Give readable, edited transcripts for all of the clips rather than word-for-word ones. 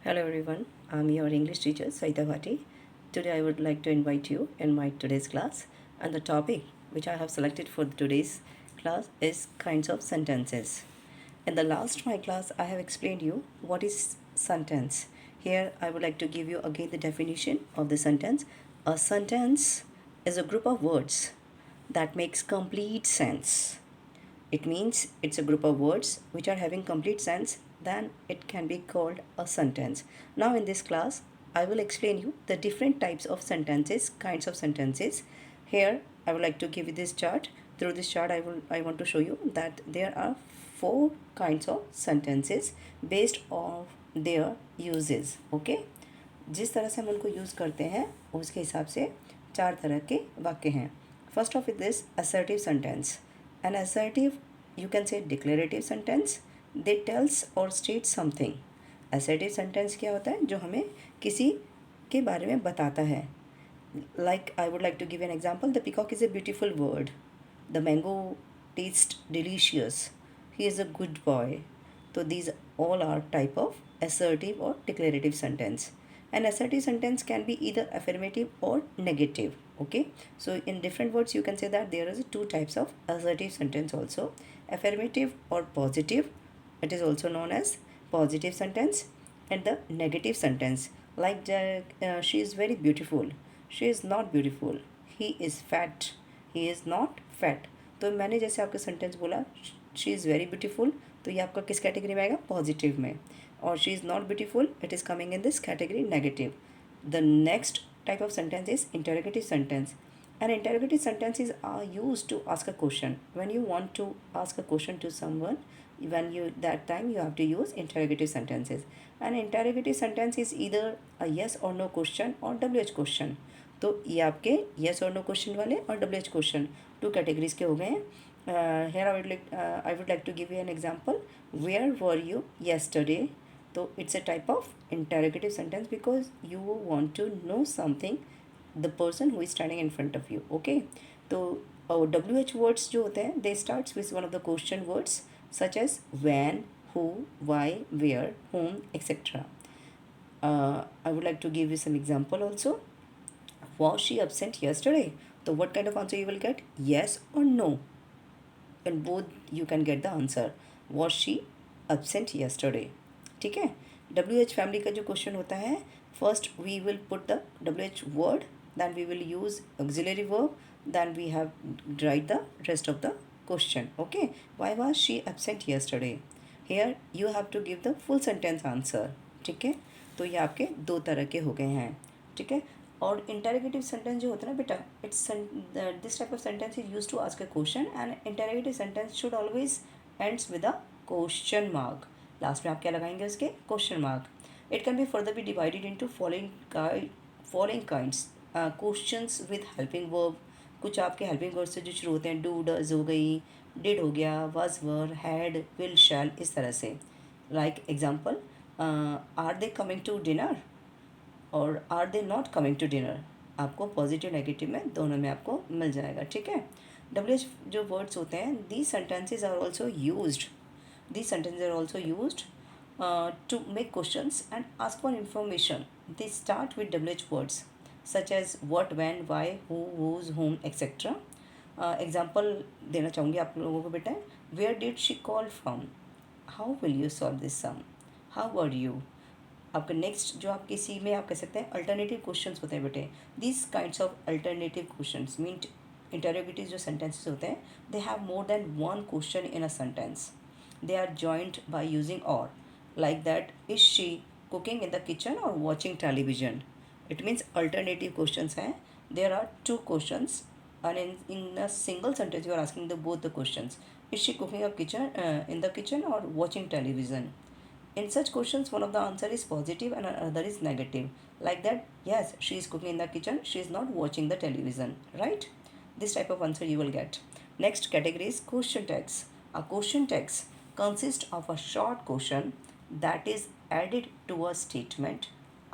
Hello everyone, I'm your English teacher Saita Bhatti. Today I would like to invite you in my today's class, and the topic which I have selected for today's class is kinds of sentences. In the last my class I have explained you what is sentence. Here I would like to give you again the definition of the sentence. A sentence is a group of words that makes complete sense. It means it's a group of words which are having complete sense, then it can be called a sentence. Now in this class, I will explain you the different types of sentences, kinds of sentences. Here, I would like to give you this chart. Through this chart, I want to show you that there are four kinds of sentences based on their uses. Okay? जिस तरह से हम उनको use करते हैं उसके हिसाब से चार तरह के वाक्य हैं. First of it this assertive sentence. An assertive, you can say declarative sentence. They tells or states something. Assertive sentence क्या होता है? जो हमें किसी के बारे में बताता है. Like I would like to give an example. The peacock is a beautiful bird. The mango tastes delicious. He is a good boy. So these all are type of assertive or declarative sentence. An assertive sentence can be either affirmative or negative. Okay, so in different words you can say that there is two types of assertive sentence also. Affirmative or positive, it is also known as positive sentence. And the negative sentence, like she is very beautiful, she is not beautiful, he is fat, he is not fat. तो मैंने जैसे आपके sentence बोला she is very beautiful, तो ये आपका किस category में आएगा? पॉजिटिव में. और she is not beautiful, it is coming in this category negative. The next type of sentence is interrogative sentence. An interrogative sentences are used to ask a question. When you want to ask a question to someone, when you that time you have to use interrogative sentences. An interrogative sentence is either a yes or no question or WH question. तो ये आपके yes और no question वाले और WH question two categories के हो गए हैं. Here I would like to give you an example. Where were you yesterday? So it's a type of interrogative sentence because you want to know something the person who is standing in front of you. Okay, तो WH words जो होते हैं they starts with one of the question words such as when, who, why, where, whom, etc. I would like to give you some example also. Was she absent yesterday? So what kind of answer you will get? Yes or no. In both you can get the answer. Was she absent yesterday? ठीक है. WH family का जो question होता है, first we will put the WH word, then we will use auxiliary verb, then we have write the rest of the question. Okay, why was she absent yesterday? Here you have to give the full sentence answer. ठीक है, तो ये आपके दो तरह के हो गए हैं. ठीक है. और इंटरोगेटिव सेंटेंस जो होता है ना बेटा, it's this type of sentence is use to ask a question, and interrogative sentence should always ends with a question mark. Last में आप क्या लगाएंगे? उसके question mark. It can be further be divided into following kinds. Questions with helping verb. कुछ आपके helping verb से जो शुरू होते हैं, डू, डज हो गई, डिड हो गया, was, were, had, will, shall, इस तरह से. Like example, are they coming to dinner और are they not coming to dinner. आपको पॉजिटिव नेगेटिव में दोनों में आपको मिल जाएगा. ठीक है. WH जो वर्ड्स होते हैं, these sentences are also used. These sentences are also used to make questions and ask for information. They start with WH words such as what, when, why, who, whose, whom, etc. Example देना चाहूँगी आप लोगों को बेटा. Where did she call from? How will you solve this sum? How are you? आपका next जो आप किसी में आप कह सकते हैं अल्टरनेटिव क्वेश्चंस होते हैं बेटे. This kinds of alternative questions mean interrogative जो सेंटेंसेस होते हैं, they have more than one question in a sentence. They are joined by using or. Like that, is she cooking in the kitchen or watching television? It means alternative questions हैं. There are two questions, and in a single sentence you are asking both the questions. Is she cooking in the kitchen or watching television? In such questions, one of the answer is positive and another is negative. Like that, yes, she is cooking in the kitchen, she is not watching the television, right? This type of answer you will get. Next category is question tags. A question tags consists of a short question that is added to a statement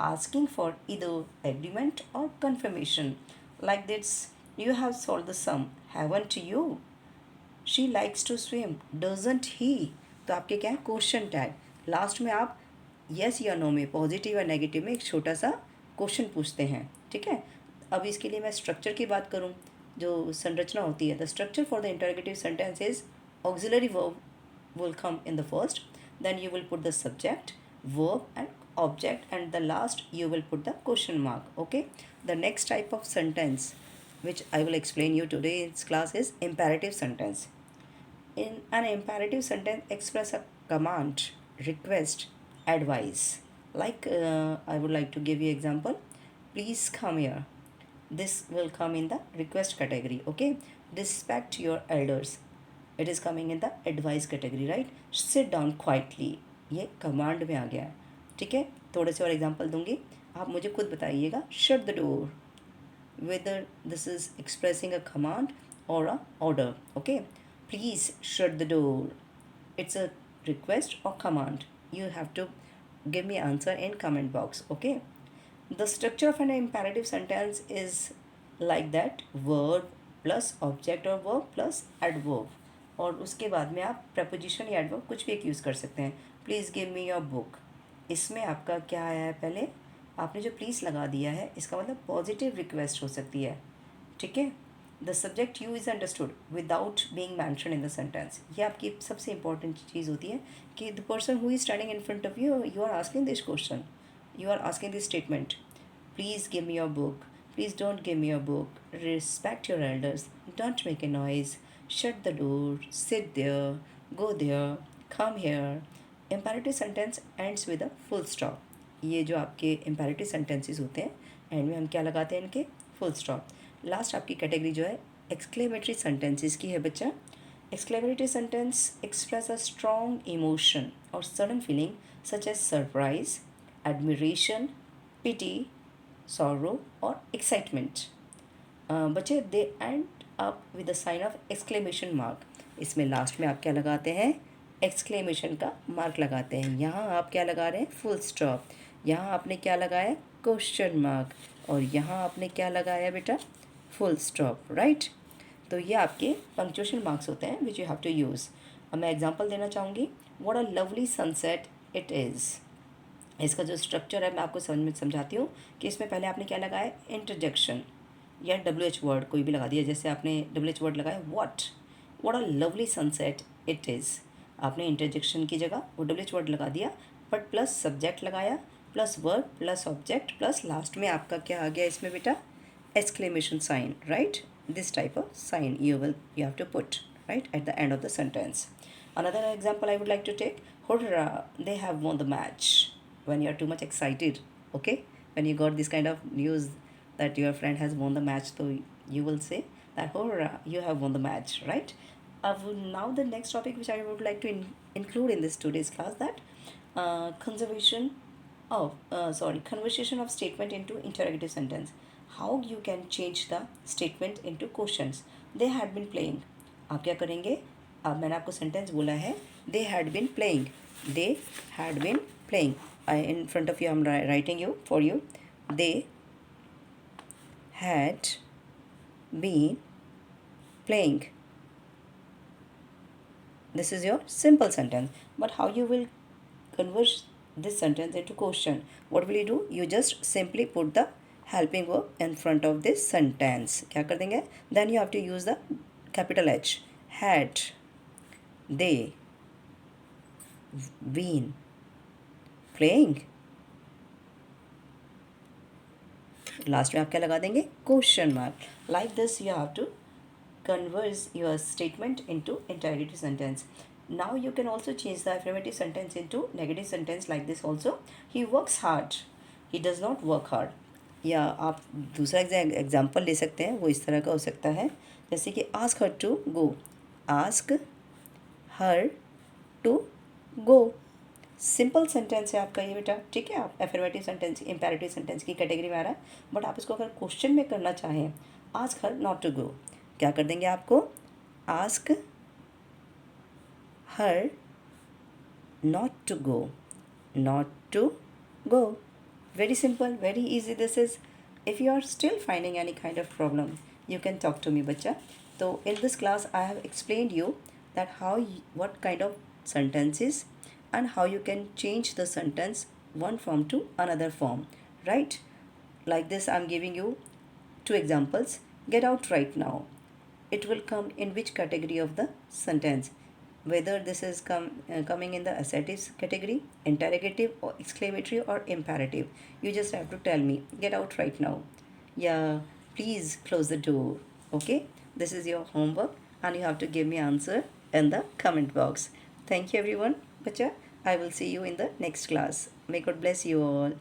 asking for either agreement or confirmation. Like this, you have solved the sum, haven't you? She likes to swim, doesn't he? तो आपके क्या है? Question tag. Last में आप yes या no में, positive या negative में एक छोटा सा क्वेश्चन पूछते हैं, ठीक है। अब इसके लिए मैं स्ट्रक्चर की बात करूँ, जो संरचना होती है, the structure for the interrogative sentence is auxiliary verb will come in the first, then you will put the subject, verb and object, and the last you will put the question mark. Okay, the next type of sentence which I will explain you today in this class is imperative sentence. In an imperative sentence express a command, request, advice. Like I would like to give you example, please come here. This will come in the request category. Okay, respect your elders, it is coming in the advice category, right. Sit down quietly, ये command में आ गया है, ठीक है। थोड़े से और example दूंगी, आप मुझे खुद बताइएगा। Shut the door, whether this is expressing a command और a order. Okay, please shut the door, it's a request or command. You have to give me answer in comment box. Okay, the structure of an imperative sentence is like that, verb plus object or verb plus adverb, और उसके बाद में आप preposition या adverb कुछ भी एक use कर सकते हैं। Please give me your book, इसमें आपका क्या आया है, पहले आपने जो प्लीज़ लगा दिया है इसका मतलब पॉजिटिव रिक्वेस्ट हो सकती है, ठीक है। The subject you is understood without being mention in the sentence, ये आपकी सबसे इंपॉर्टेंट चीज़ होती है कि the person who is standing in front of you, you are asking this question, you are asking this statement, please give me your book, please don't give me your book, respect your elders, don't make a noise, shut the door, sit there, go there, come here. Imperative sentence ends with a full stop. ये जो आपके imperative sentences होते हैं, and में हम क्या लगाते हैं इनके, full stop. लास्ट आपकी कैटेगरी जो है exclamatory sentences की है बच्चा। Exclamatory sentence express a strong emotion or sudden feeling such as surprise, admiration, pity, sorrow or excitement. बच्चे they end up with the sign of exclamation mark, इसमें last में आप क्या लगाते हैं, एक्सक्लेमेशन का मार्क लगाते हैं। यहाँ आप क्या लगा रहे हैं, फुल स्टॉप, यहाँ आपने क्या लगाया, क्वेश्चन मार्क, और यहाँ आपने क्या लगाया बेटा, फुल स्टॉप, राइट। तो ये आपके पंक्चुएशन मार्क्स होते हैं which you have to use. अब मैं एग्जांपल देना चाहूँगी, what a lovely sunset it is. इसका जो स्ट्रक्चर है मैं आपको समझाती हूँ कि इसमें पहले आपने क्या लगाया, इंटरजेक्शन या WH वर्ड कोई भी लगा दिया, जैसे आपने WH वर्ड लगाया, what a lovely sunset it is, आपने इंटरजेक्शन की जगह वो WH वर्ड लगा दिया, बट प्लस सब्जेक्ट लगाया, plus verb plus object, plus last में आपका क्या आ गया इसमें बेटा, exclamation sign, right. This type of sign you have to put right at the end of the sentence. Another example I would like to take, hurrah, they have won the match, when you are too much excited, okay, when you got this kind of news that your friend has won the match, so you will say that, hurrah, you have won the match, right. Now the next topic which I would like to include in this today's class, that conversation of statement into interrogative sentence. How you can change the statement into questions. They had been playing, आप क्या करेंगे, अब मैंने आपको sentence बोला है, they had been playing, they had been playing, in front of you I'm writing you for you, they had been playing. This is your simple sentence, but how you will convert this sentence into question, what will you do, you just simply put the helping verb in front of this sentence, क्या कर देंगे, then you have to use the capital H, had they been playing, last में आप क्या लगा देंगे, question mark. Like this you have to converts your statement into interrogative sentence. Now you can also change the affirmative sentence into negative sentence like this also. He works hard, he does not work hard. या आप दूसरा example ले सकते हैं, वो इस तरह का हो सकता है, जैसे कि ask her to go, ask her to go, simple sentence है आपका ये बेटा, ठीक है। आप एफर्मेटिव सेंटेंस, इम्पेरेटिव सेंटेंस की कैटेगरी में आ रहा है, बट आप इसको अगर क्वेश्चन में करना चाहें, ask her not to go, क्या कर देंगे आपको, ask her not to go, not to go, very simple, very easy this is. If you are still finding any kind of problem, you can talk to me बच्चा। तो in this class I have explained you that how, what kind of sentences and how you can change the sentence one form to another form, right? Like this, I'm giving you two examples. Get out right now. It will come in which category of the sentence? Whether this is coming in the assertive category, interrogative, or exclamatory, or imperative. You just have to tell me. Get out right now. Yeah, please close the door. Okay, this is your homework, and you have to give me answer in the comment box. Thank you everyone. Bacha, I will see you in the next class. May God bless you all.